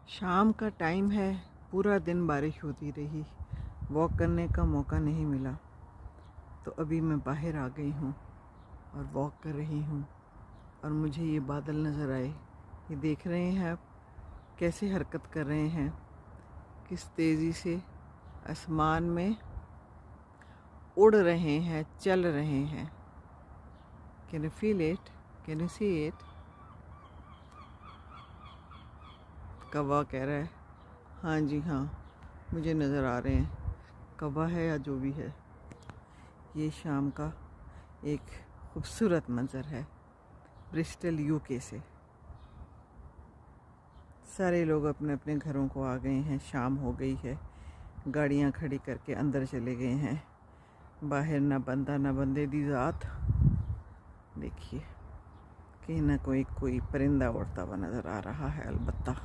शाम का टाइम है, पूरा दिन बारिश होती रही, वॉक करने का मौका नहीं मिला। तो अभी मैं बाहर आ गई हूँ और वॉक कर रही हूँ और मुझे ये बादल नज़र आए। ये देख रहे हैं आप कैसे हरकत कर रहे हैं, किस तेज़ी से आसमान में उड़ रहे हैं, चल रहे हैं। Can you feel it? Can you see it? कौवा कह रहा है हाँ जी हाँ, मुझे नज़र आ रहे हैं। कौवा है या जो भी है। ये शाम का एक खूबसूरत मंज़र है ब्रिस्टल यूके से। सारे लोग अपने अपने घरों को आ गए हैं, शाम हो गई है। गाड़ियाँ खड़ी करके अंदर चले गए हैं। बाहर ना बंदा ना बंदे दी ज़ात। देखिए कहीं ना कोई परिंदा उड़ता हुआ नज़र आ रहा है अलबत्ता।